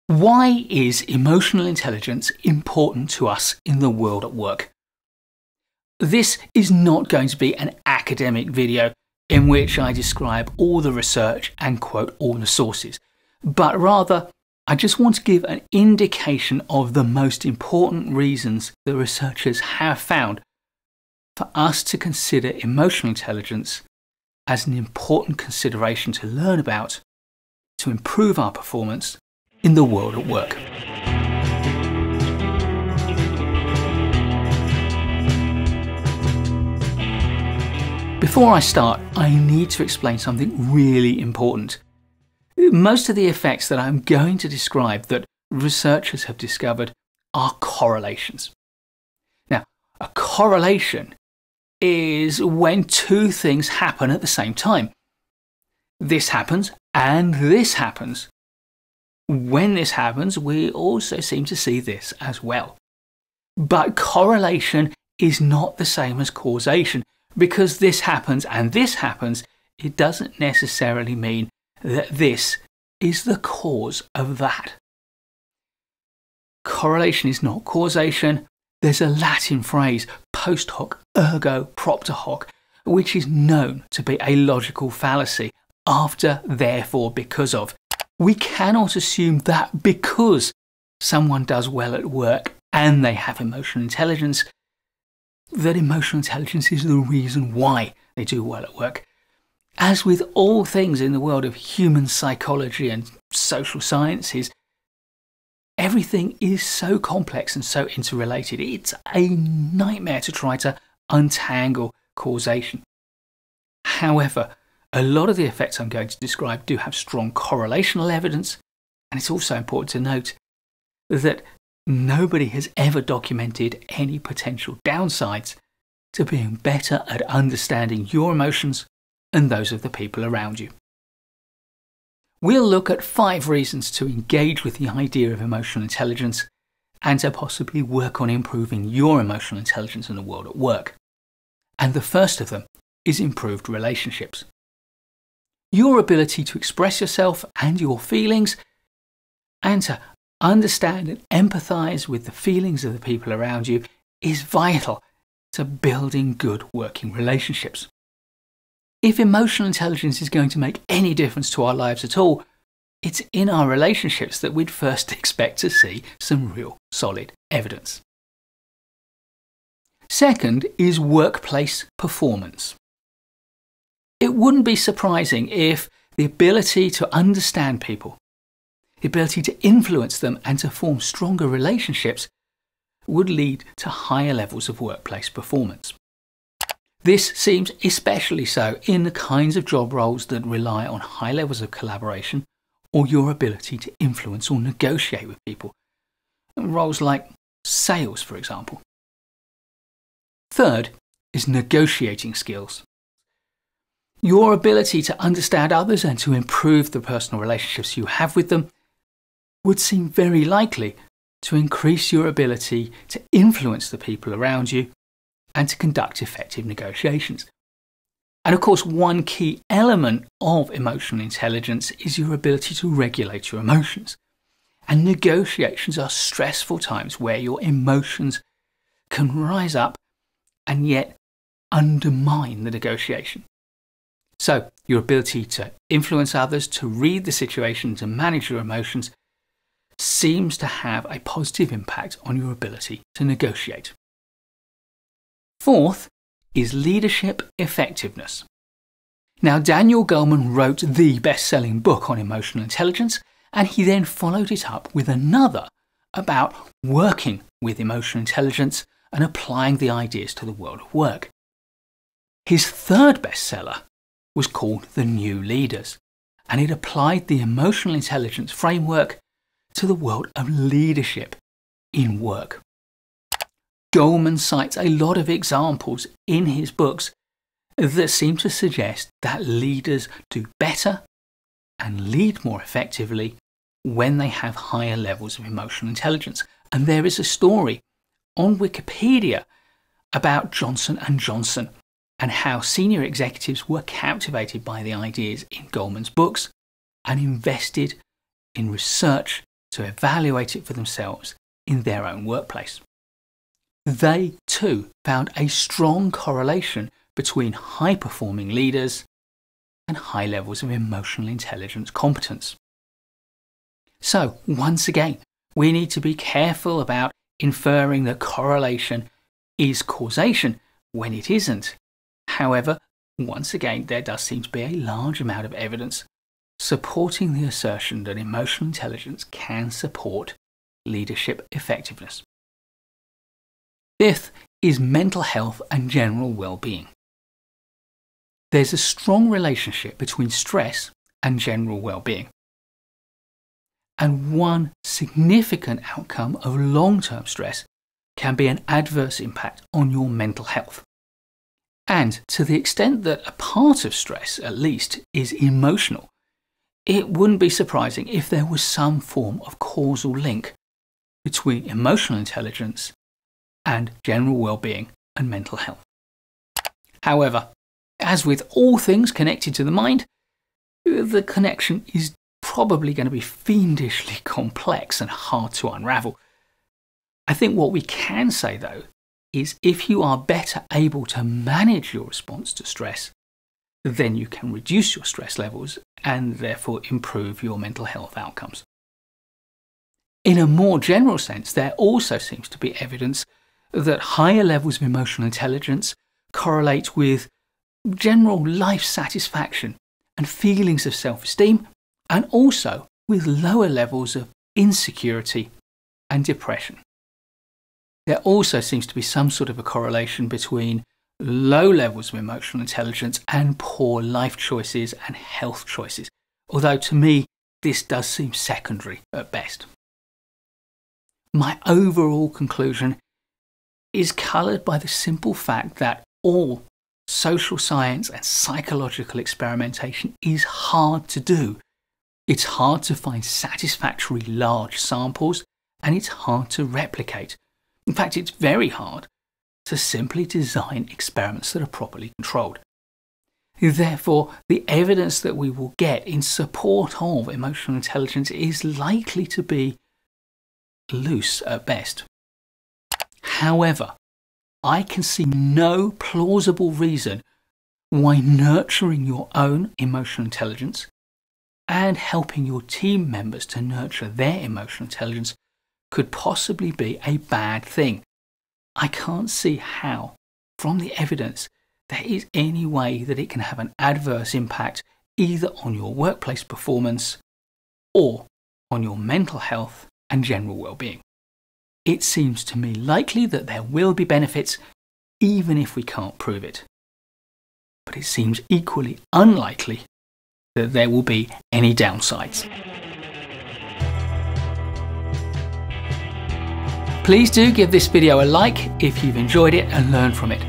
Why is emotional intelligence important to us in the world at work? This is not going to be an academic video in which I describe all the research and quote all the sources, but rather I just want to give an indication of the most important reasons the researchers have found for us to consider emotional intelligence as an important consideration to learn about to improve our performance in the world at work. Before I start, I need to explain something really important. Most of the effects that I'm going to describe that researchers have discovered are correlations. Now, a correlation is when two things happen at the same time. This happens and this happens. When this happens, we also seem to see this as well. But correlation is not the same as causation. Because this happens and this happens, it doesn't necessarily mean that this is the cause of that. Correlation is not causation. There's a Latin phrase, post hoc ergo propter hoc, which is known to be a logical fallacy. After, therefore, because of. We cannot assume that because someone does well at work and they have emotional intelligence, that emotional intelligence is the reason why they do well at work. As with all things in the world of human psychology and social sciences, everything is so complex and so interrelated. It's a nightmare to try to untangle causation. However, a lot of the effects I'm going to describe do have strong correlational evidence, and it's also important to note that nobody has ever documented any potential downsides to being better at understanding your emotions and those of the people around you. We'll look at 5 reasons to engage with the idea of emotional intelligence and to possibly work on improving your emotional intelligence in the world at work. And the first of them is improved relationships. Your ability to express yourself and your feelings and to understand and empathise with the feelings of the people around you is vital to building good working relationships. If emotional intelligence is going to make any difference to our lives at all, it's in our relationships that we'd first expect to see some real solid evidence. Second is workplace performance. It wouldn't be surprising if the ability to understand people, the ability to influence them and to form stronger relationships would lead to higher levels of workplace performance. This seems especially so in the kinds of job roles that rely on high levels of collaboration or your ability to influence or negotiate with people. Roles like sales, for example. Third is negotiating skills. Your ability to understand others and to improve the personal relationships you have with them would seem very likely to increase your ability to influence the people around you and to conduct effective negotiations. And of course, one key element of emotional intelligence is your ability to regulate your emotions. And negotiations are stressful times where your emotions can rise up and yet undermine the negotiation. So, your ability to influence others, to read the situation, to manage your emotions, seems to have a positive impact on your ability to negotiate. Fourth is leadership effectiveness. Now, Daniel Goleman wrote the best-selling book on emotional intelligence, and he then followed it up with another about working with emotional intelligence and applying the ideas to the world of work. His third bestseller was called The New Leaders, and it applied the emotional intelligence framework to the world of leadership in work. Goleman cites a lot of examples in his books that seem to suggest that leaders do better and lead more effectively when they have higher levels of emotional intelligence. And there is a story on Wikipedia about Johnson & Johnson and how senior executives were captivated by the ideas in Goleman's books and invested in research to evaluate it for themselves in their own workplace. They too found a strong correlation between high-performing leaders and high levels of emotional intelligence competence. So, once again, we need to be careful about inferring that correlation is causation when it isn't. However, once again, there does seem to be a large amount of evidence supporting the assertion that emotional intelligence can support leadership effectiveness. Fifth is mental health and general well-being. There's a strong relationship between stress and general well-being. And one significant outcome of long-term stress can be an adverse impact on your mental health. And to the extent that a part of stress, at least, is emotional, it wouldn't be surprising if there was some form of causal link between emotional intelligence and general well-being and mental health. However, as with all things connected to the mind, the connection is probably going to be fiendishly complex and hard to unravel. I think what we can say, though, is if you are better able to manage your response to stress, then you can reduce your stress levels and therefore improve your mental health outcomes. In a more general sense, there also seems to be evidence that higher levels of emotional intelligence correlate with general life satisfaction and feelings of self-esteem, and also with lower levels of insecurity and depression. There also seems to be some sort of a correlation between low levels of emotional intelligence and poor life choices and health choices, although to me this does seem secondary at best. My overall conclusion is coloured by the simple fact that all social science and psychological experimentation is hard to do. It's hard to find satisfactory large samples, and it's hard to replicate. In fact, it's very hard to simply design experiments that are properly controlled. Therefore, the evidence that we will get in support of emotional intelligence is likely to be loose at best. However, I can see no plausible reason why nurturing your own emotional intelligence and helping your team members to nurture their emotional intelligence could possibly be a bad thing. I can't see how, from the evidence, there is any way that it can have an adverse impact either on your workplace performance or on your mental health and general well-being. It seems to me likely that there will be benefits even if we can't prove it. But it seems equally unlikely that there will be any downsides. Please do give this video a like if you've enjoyed it and learned from it.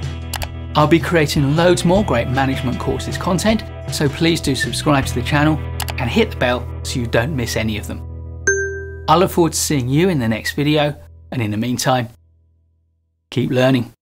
I'll be creating loads more great management courses content, so please do subscribe to the channel and hit the bell so you don't miss any of them. I look forward to seeing you in the next video, and in the meantime, keep learning.